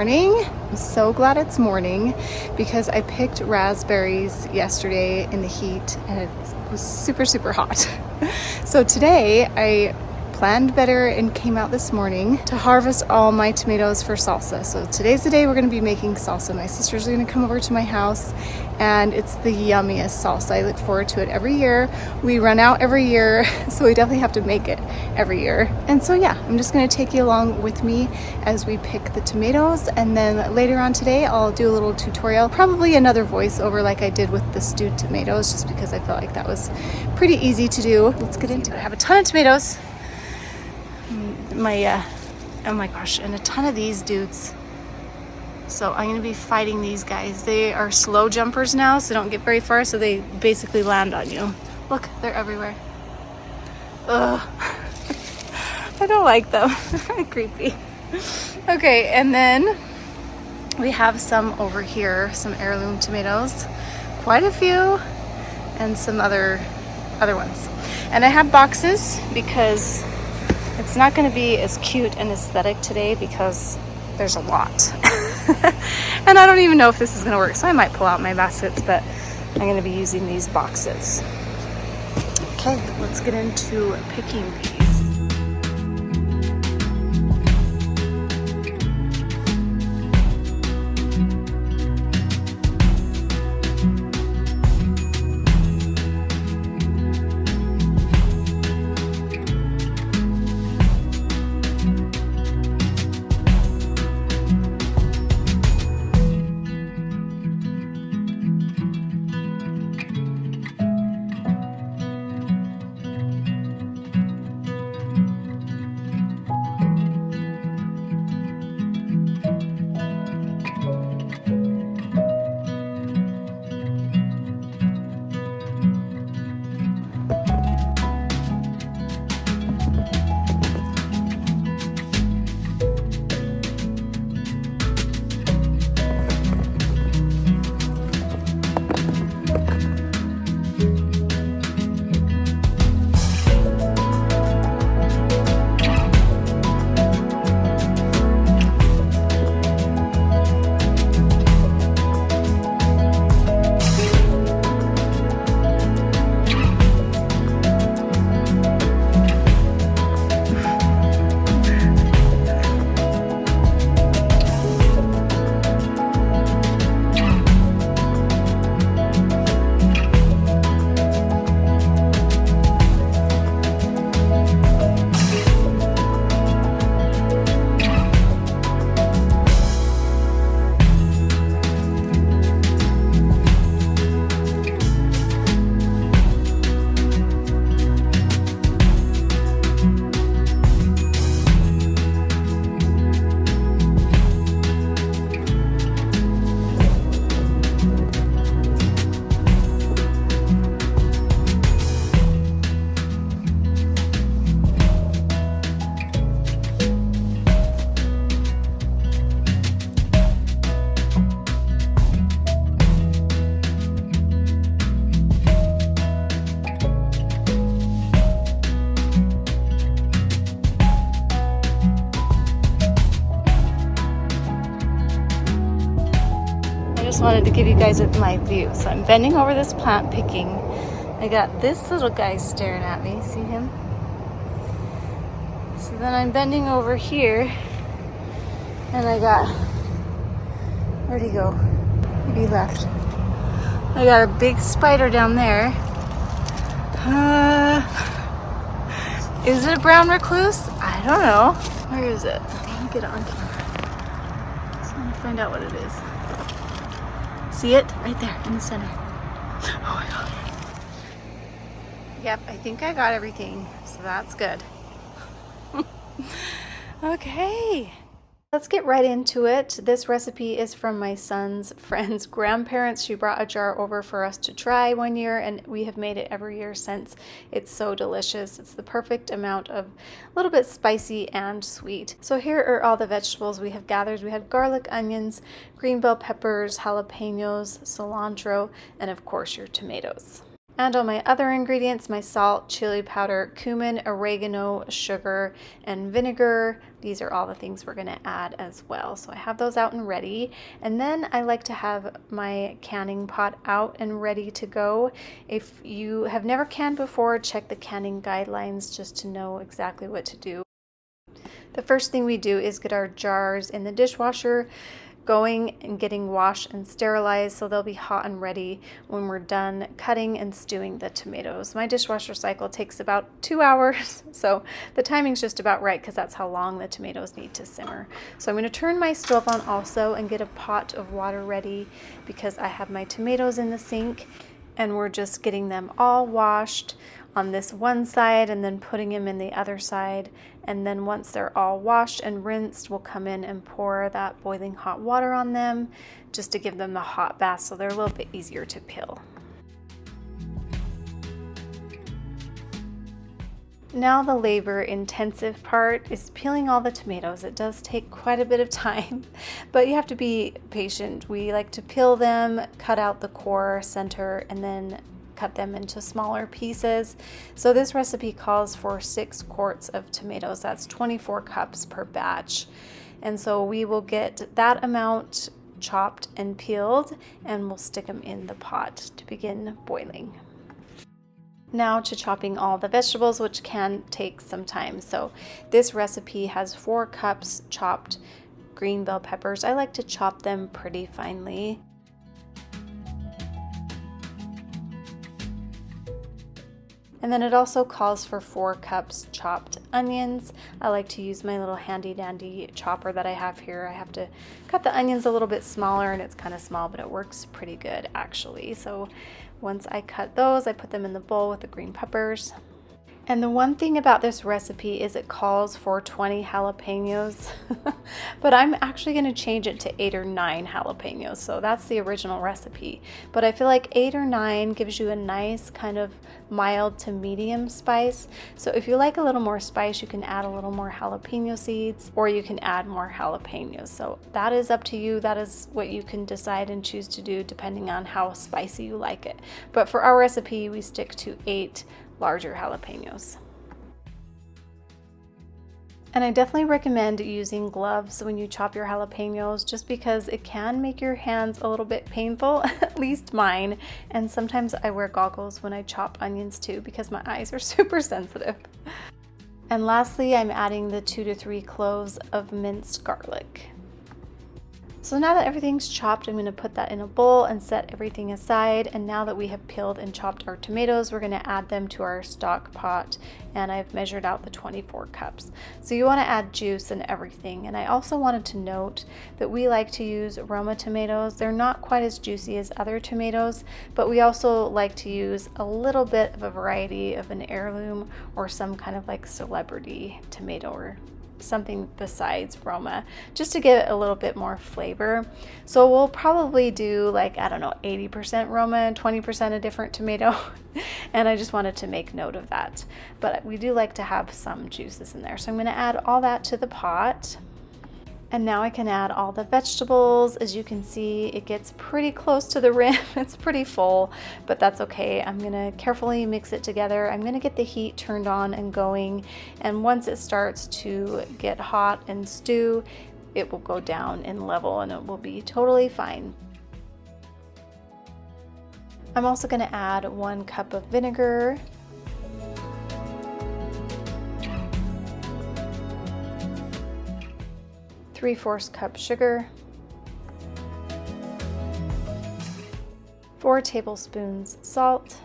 morning. I'm so glad it's morning because I picked raspberries yesterday in the heat and it was super hot. So today I planned better and came out this morning to harvest all my tomatoes for salsa. So today's the day we're going to be making salsa. My sister's going to come over to my house and it's the yummiest salsa. I look forward to it every year. We run out every year, so we definitely have to make it every year. And so yeah, I'm just going to take you along with me as we pick the tomatoes, and then later on today I'll do a little tutorial, probably another voiceover like I did with the stewed tomatoes, just because I felt like that was pretty easy to do. Let's get into it. I have a ton of tomatoes. Oh my gosh, and a ton of these dudes. So I'm going to be fighting these guys. They are slow jumpers now, so they don't get very far, so they basically land on you. Look, they're everywhere. Ugh. I don't like them. They're creepy. Okay, and then we have some over here, some heirloom tomatoes. Quite a few, and some other ones. And I have boxes because it's not going to be as cute and aesthetic today because there's a lot. And I don't even know if this is going to work, so I might pull out my baskets, but I'm going to be using these boxes. Okay, let's get into picking these. Wanted to give you guys my view. So I'm bending over this plant picking. I got this little guy staring at me. See him? So then I'm bending over here and I got, where'd he go? He left. I got a big spider down there. Is it a brown recluse? I don't know. Where is it? Let me get it on camera. Just want to find out what it is. See it? Right there in the center. Oh my god. Yep, I think I got everything, so that's good. Okay. Let's get right into it. This recipe is from my son's friend's grandparents. She brought a jar over for us to try one year, and we have made it every year since. It's so delicious. It's the perfect amount of a little bit spicy and sweet. So here are all the vegetables we have gathered. We had garlic, onions, green bell peppers, jalapeños, cilantro, and of course your tomatoes. And on my other ingredients, my salt, chili powder, cumin, oregano, sugar, and vinegar. These are all the things we're gonna add as well. So I have those out and ready. And then I like to have my canning pot out and ready to go. If you have never canned before, check the canning guidelines just to know exactly what to do. The first thing we do is get our jars in the dishwasher going and getting washed and sterilized so they'll be hot and ready when we're done cutting and stewing the tomatoes. My dishwasher cycle takes about 2 hours, so the timing's just about right because that's how long the tomatoes need to simmer. So I'm going to turn my stove on also and get a pot of water ready because I have my tomatoes in the sink and we're just getting them all washed on this one side and then putting them in the other side. And then once they're all washed and rinsed, we'll come in and pour that boiling hot water on them just to give them the hot bath so they're a little bit easier to peel. Now the labor-intensive part is peeling all the tomatoes. It does take quite a bit of time, but you have to be patient. We like to peel them, cut out the core, center, and then cut them into smaller pieces. So this recipe calls for 6 quarts of tomatoes. That's 24 cups per batch. And so we will get that amount chopped and peeled, and we'll stick them in the pot to begin boiling. Now to chopping all the vegetables, which can take some time. So this recipe has 4 cups chopped green bell peppers. I like to chop them pretty finely. And then it also calls for 4 cups chopped onions. I like to use my little handy dandy chopper that I have here. I have to cut the onions a little bit smaller, and it's kind of small, but it works pretty good actually. So once I cut those, I put them in the bowl with the green peppers. And the one thing about this recipe is it calls for 20 jalapeños, but I'm actually going to change it to 8 or 9 jalapeños. So that's the original recipe. But I feel like 8 or 9 gives you a nice kind of mild to medium spice. So if you like a little more spice, you can add a little more jalapeno seeds, or you can add more jalapeños. So that is up to you. That is what you can decide and choose to do depending on how spicy you like it. But for our recipe, we stick to 8 larger jalapenos. And I definitely recommend using gloves when you chop your jalapenos, just because it can make your hands a little bit painful, at least mine. And sometimes I wear goggles when I chop onions too, because my eyes are super sensitive. And lastly, I'm adding the 2 to 3 cloves of minced garlic. So now that everything's chopped, I'm going to put that in a bowl and set everything aside. And now that we have peeled and chopped our tomatoes, we're going to add them to our stock pot. And I've measured out the 24 cups. So you want to add juice and everything. And I also wanted to note that we like to use Roma tomatoes. They're not quite as juicy as other tomatoes, but we also like to use a little bit of a variety of an heirloom or some kind of like celebrity tomato or something besides Roma, just to get a little bit more flavor. So we'll probably do like, I don't know, 80% Roma and 20% a different tomato. And I just wanted to make note of that. But we do like to have some juices in there. So I'm going to add all that to the pot. And now I can add all the vegetables. As you can see, it gets pretty close to the rim. It's pretty full, but that's okay. I'm gonna carefully mix it together. I'm gonna get the heat turned on and going. And once it starts to get hot and stew, it will go down in level and it will be totally fine. I'm also gonna add 1 cup of vinegar. 3/4 cup sugar, 4 tablespoons salt,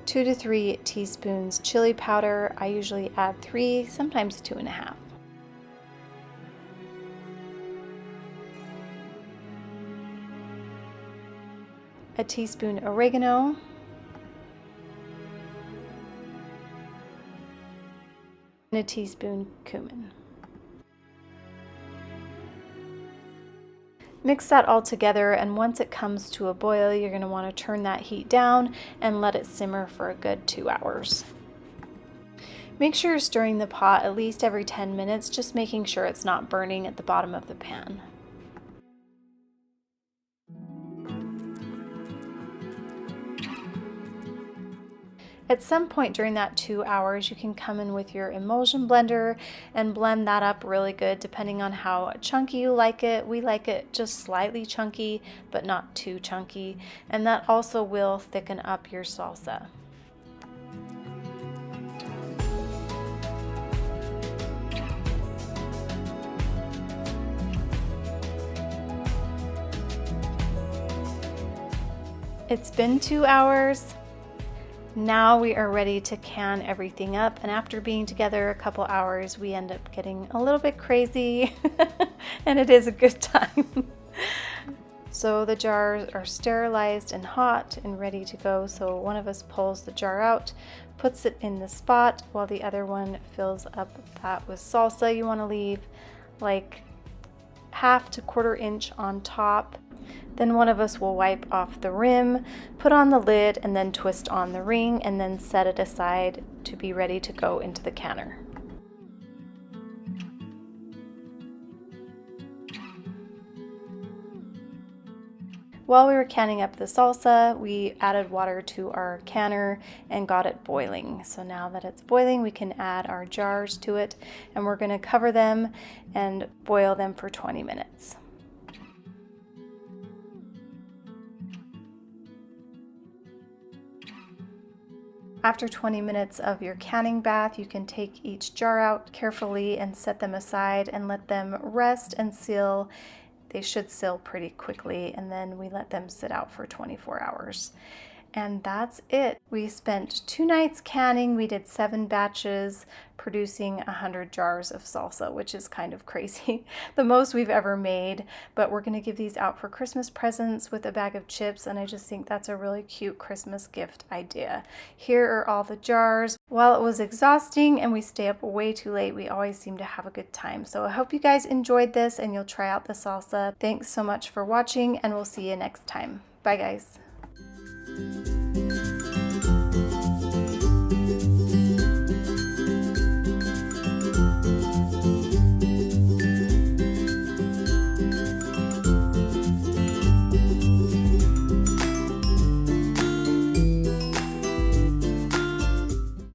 2 to 3 teaspoons chili powder. I usually add 3, sometimes 2.5. A teaspoon oregano, and a teaspoon cumin. Mix that all together, and once it comes to a boil, you're going to want to turn that heat down and let it simmer for a good 2 hours. Make sure you're stirring the pot at least every 10 minutes, just making sure it's not burning at the bottom of the pan. At some point during that 2 hours, you can come in with your emulsion blender and blend that up really good depending on how chunky you like it. We like it just slightly chunky, but not too chunky. And that also will thicken up your salsa. It's been 2 hours. Now we are ready to can everything up, and after being together a couple hours, we end up getting a little bit crazy, and it is a good time. So the jars are sterilized and hot and ready to go. So one of us pulls the jar out, puts it in the spot, while the other one fills up that with salsa. You want to leave like 1/2 to 1/4 inch on top. Then one of us will wipe off the rim, put on the lid, and then twist on the ring, and then set it aside to be ready to go into the canner. While we were canning up the salsa, we added water to our canner and got it boiling. So now that it's boiling, we can add our jars to it, and we're going to cover them and boil them for 20 minutes. After 20 minutes of your canning bath, you can take each jar out carefully and set them aside and let them rest and seal. They should seal pretty quickly, and then we let them sit out for 24 hours. And that's it. We spent 2 nights canning. We did 7 batches, producing 100 jars of salsa, which is kind of crazy. The most we've ever made, but we're gonna give these out for Christmas presents with a bag of chips, and I just think that's a really cute Christmas gift idea. Here are all the jars. While it was exhausting and we stay up way too late, we always seem to have a good time. So I hope you guys enjoyed this and you'll try out the salsa. Thanks so much for watching, and we'll see you next time. Bye guys.